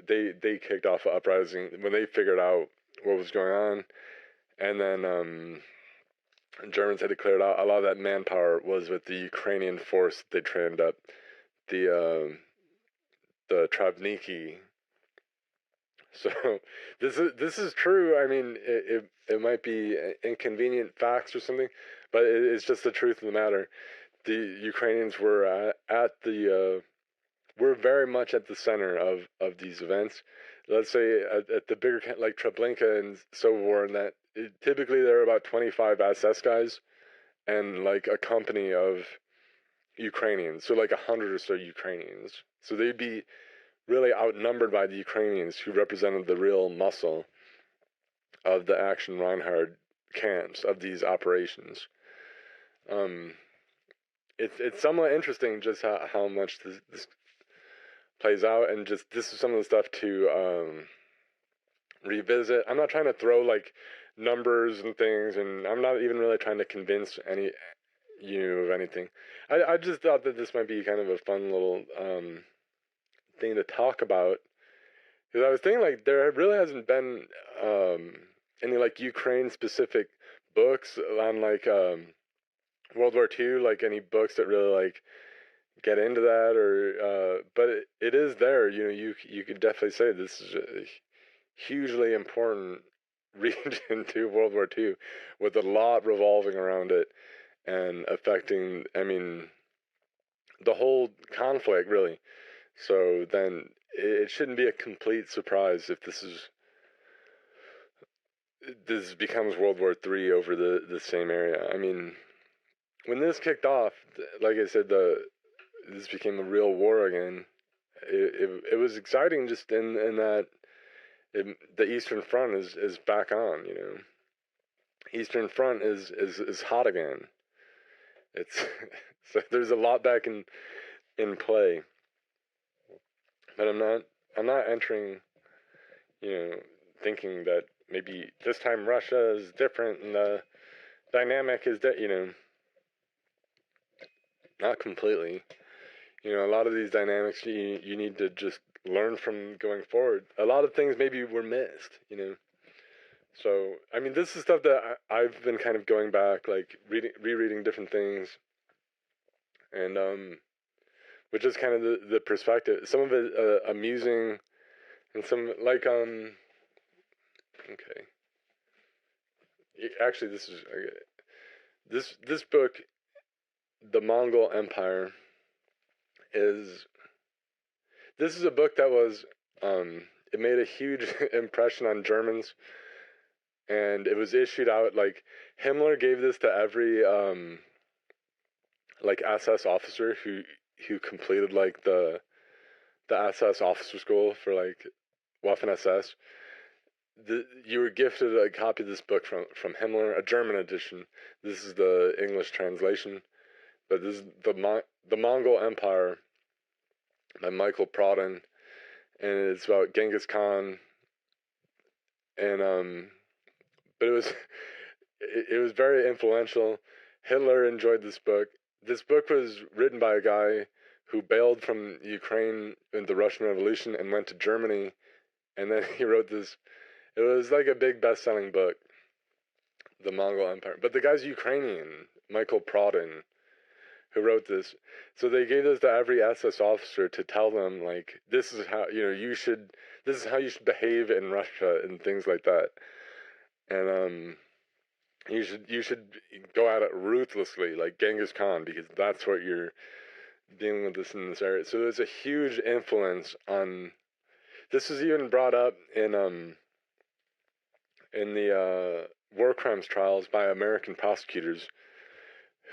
S1: they kicked off an uprising when they figured out what was going on, and then Germans had to clear it out. A lot of that manpower was with the Ukrainian force they trained up, the Travniki. So this is true. I mean, it might be inconvenient facts or something, but it's just the truth of the matter. The Ukrainians were we're very much at the center of these events. Let's say at the bigger, like Treblinka and Sobibor, and that typically there are about 25 SS guys and like a company of Ukrainians, so like 100 or so Ukrainians. So they'd be really outnumbered by the Ukrainians, who represented the real muscle of the Action Reinhard camps, of these operations. It's somewhat interesting just how much this plays out, and just this is some of the stuff to revisit. I'm not trying to throw like numbers and things, and I'm not even really trying to convince you of anything. I just thought that this might be kind of a fun little thing to talk about, because I was thinking, like, there really hasn't been any like Ukraine specific books on like World War II, like any books that really like get into that, or but it is there. You could definitely say this is a hugely important region to World War II, with a lot revolving around it and affecting, I mean, the whole conflict, really. So then it shouldn't be a complete surprise if this becomes World War III over the same area. I mean, when this kicked off, like I said, this became a real war again. It was exciting, just in that the Eastern Front is back on. Eastern Front is hot again. It's so there's a lot back in play. But I'm not entering, thinking that maybe this time Russia is different and the dynamic is that, not completely. A lot of these dynamics you need to just learn from going forward. A lot of things maybe were missed. So, I mean, this is stuff that I've been kind of going back, like rereading different things, and which is kind of the perspective. Some of it amusing, and some like okay. Actually, this book, The Mongol Empire, is this is a book that was it made a huge impression on Germans, and it was issued out like Himmler gave this to every like SS officer who completed like the SS officer school for like Waffen SS. You were gifted a copy of this book from Himmler, a German edition. This is the English translation, but this is the Mongol Empire by Michael Prodden, and it's about Genghis Khan. And but it was very influential. Hitler enjoyed this book. This book was written by a guy who bailed from Ukraine in the Russian Revolution and went to Germany, and then he wrote this. It was like a big best-selling book, The Mongol Empire. But the guy's Ukrainian, Michael Prodden, who wrote this. So they gave this to every SS officer to tell them, like, this is how this is how you should behave in Russia and things like that. And you should go at it ruthlessly, like Genghis Khan, because that's what you're dealing with this in this area. So there's a huge influence on. This was even brought up in the war crimes trials by American prosecutors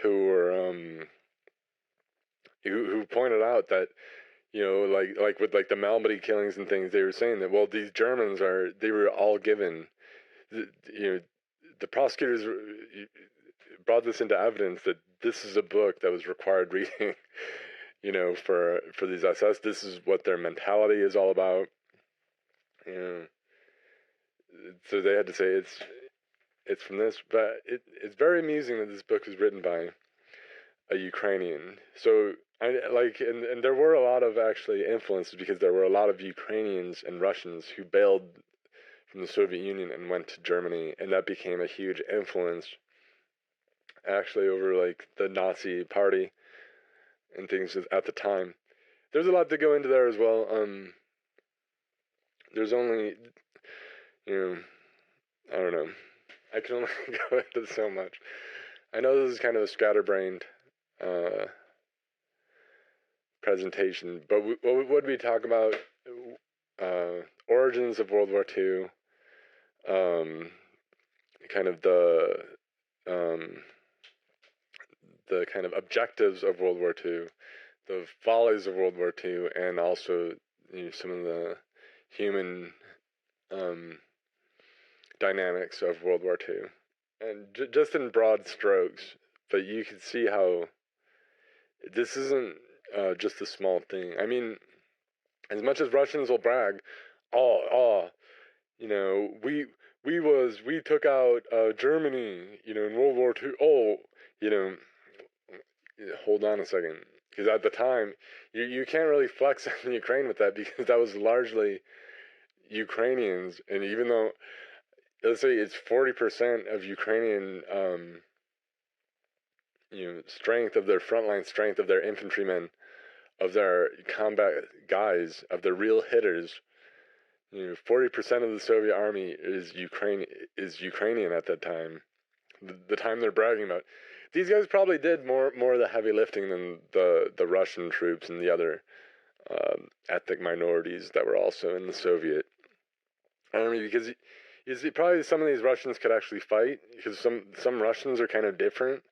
S1: who were who pointed out that like with like the Malmedy killings and things, they were saying that, well, these Germans they were all given the prosecutors brought this into evidence that this is a book that was required reading for these SS. This is what their mentality is all about. So they had to say it's from this, but it's very amusing that this book was written by a Ukrainian. So and there were a lot of actually influences, because there were a lot of Ukrainians and Russians who bailed from the Soviet Union and went to Germany, and that became a huge influence actually over like the Nazi party and things at the time. There's a lot to go into there as well. There's only I don't know. I can only go into so much. I know this is kind of a scatterbrained presentation, but what would we talk about? Origins of World War II, kind of the kind of objectives of World War II, the follies of World War II, and also some of the human dynamics of World War II. And just in broad strokes, but you can see how this isn't just a small thing. I mean, as much as Russians will brag, we took out Germany, in World War II. Hold on a second, because at the time, you can't really flex on Ukraine with that, because that was largely Ukrainians, and even though, let's say it's 40% of Ukrainian, strength of their frontline strength of their infantrymen, of their combat guys, of the real hitters. 40% of the Soviet army is Ukrainian at that time. The time they're bragging about. These guys probably did more of the heavy lifting than the Russian troops and the other ethnic minorities that were also in the Soviet army, because you see, probably some of these Russians could actually fight, because some Russians are kind of different.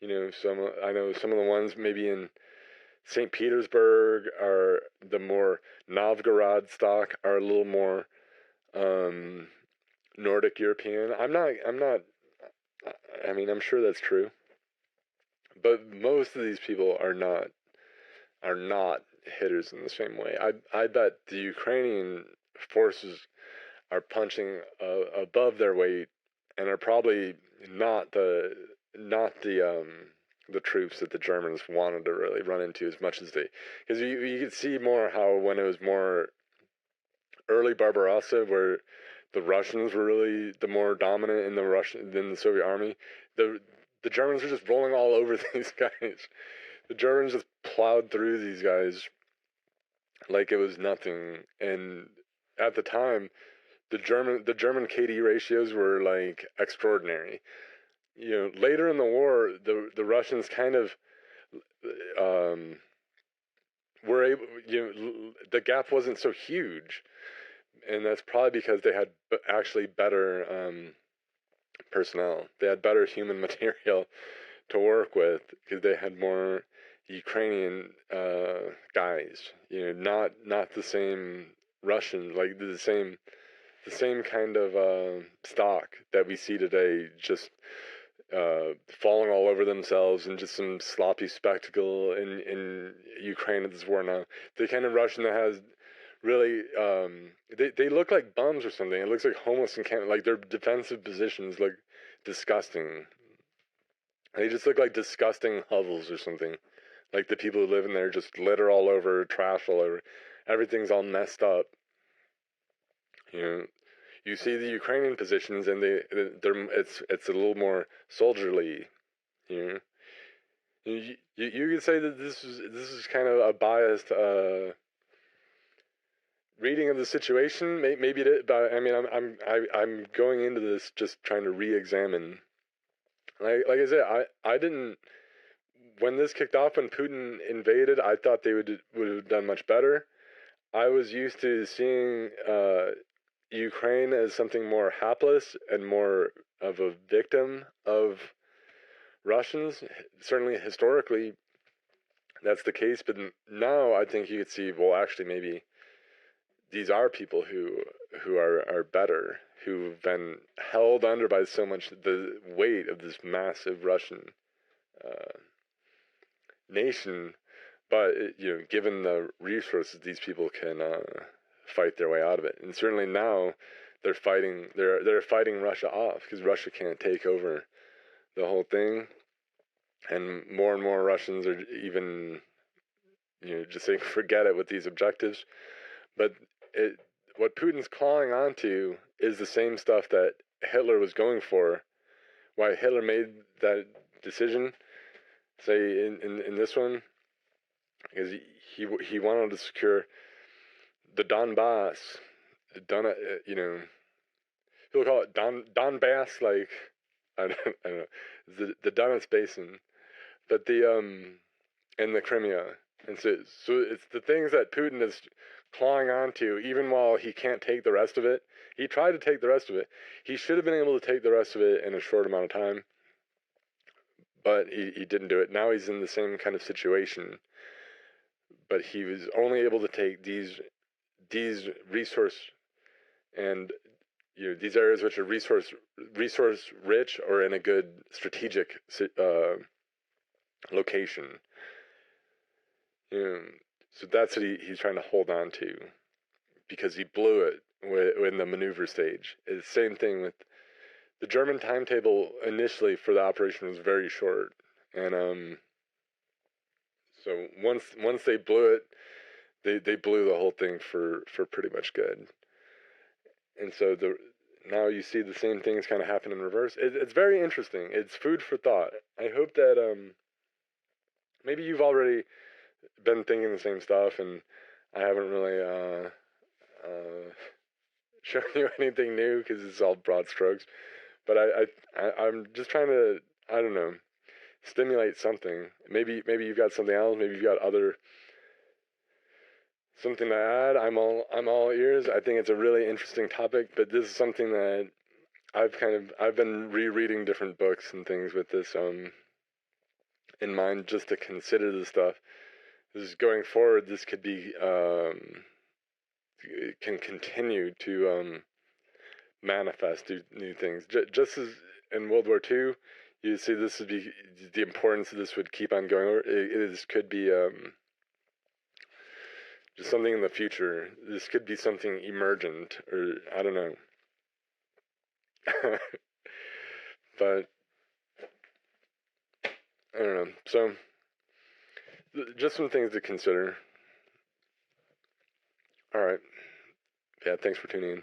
S1: I know some of the ones maybe in St. Petersburg are the more Novgorod stock, are a little more Nordic European. I'm sure that's true, but most of these people are not hitters in the same way. I bet the Ukrainian forces are punching above their weight, and are probably not the the troops that the Germans wanted to really run into as much as they, because you could see more how when it was more early Barbarossa, where the Russians were really the more dominant in the Soviet army, the Germans were just rolling all over these guys. The Germans just plowed through these guys like it was nothing. And at the time, the German KD ratios were like extraordinary. Later in the war, the Russians kind of were able. The gap wasn't so huge, and that's probably because they had actually better personnel. They had better human material to work with because they had more Ukrainian guys. Not the same Russian, like the same kind of stock that we see today, just falling all over themselves and just some sloppy spectacle in Ukraine at this war now. The kind of Russian that has really, they look like bums or something. It looks like homeless encampment. Like their defensive positions look disgusting. They just look like disgusting hovels or something. Like the people who live in there just litter all over, trash all over. Everything's all messed up. You see the Ukrainian positions, and it's a little more soldierly. You could say that this is kind of a biased reading of the situation. Maybe it is, but I mean, I'm going into this just trying to re-examine. Like I said, I didn't. When this kicked off, when Putin invaded, I thought they would have done much better. I was used to seeing Ukraine as something more hapless and more of a victim of Russians. Certainly historically, that's the case. But now I think you could see, well, actually, maybe these are people who are better, who've been held under by so much the weight of this massive Russian nation. But given the resources, these people can fight their way out of it. And certainly now, they're fighting Russia off because Russia can't take over the whole thing, and more Russians are even just saying forget it with these objectives. But what Putin's clawing onto is the same stuff that Hitler was going for. Why Hitler made that decision, say in this one, because he wanted to secure the Donbass, people call it Donbass, like I don't know, the Donetsk Basin, but and the Crimea, and so it's the things that Putin is clawing onto, even while he can't take the rest of it. He tried to take the rest of it. He should have been able to take the rest of it in a short amount of time, but he didn't do it. Now he's in the same kind of situation, but he was only able to take these resource and these areas which are resource rich or in a good strategic location. So that's what he's trying to hold on to, because he blew it in the maneuver stage. It's the same thing with the German timetable. Initially for the operation was very short, and so once they blew it, they blew the whole thing for pretty much good. And so now you see the same things kind of happen in reverse. It's very interesting. It's food for thought. I hope that maybe you've already been thinking the same stuff, and I haven't really shown you anything new because it's all broad strokes. But I'm just trying to, I don't know, stimulate something. Maybe you've got something else. Maybe you've got something to add. I'm all ears. I think it's a really interesting topic, but this is something that I've been rereading different books and things with this in mind, just to consider this stuff. This is going forward. This could be can continue to manifest new things. Just as in World War II, you see this would be the importance of this would keep on going. This could be just something in the future. This could be something emergent, or I don't know. But I don't know. So, just some things to consider. All right. Yeah, thanks for tuning in.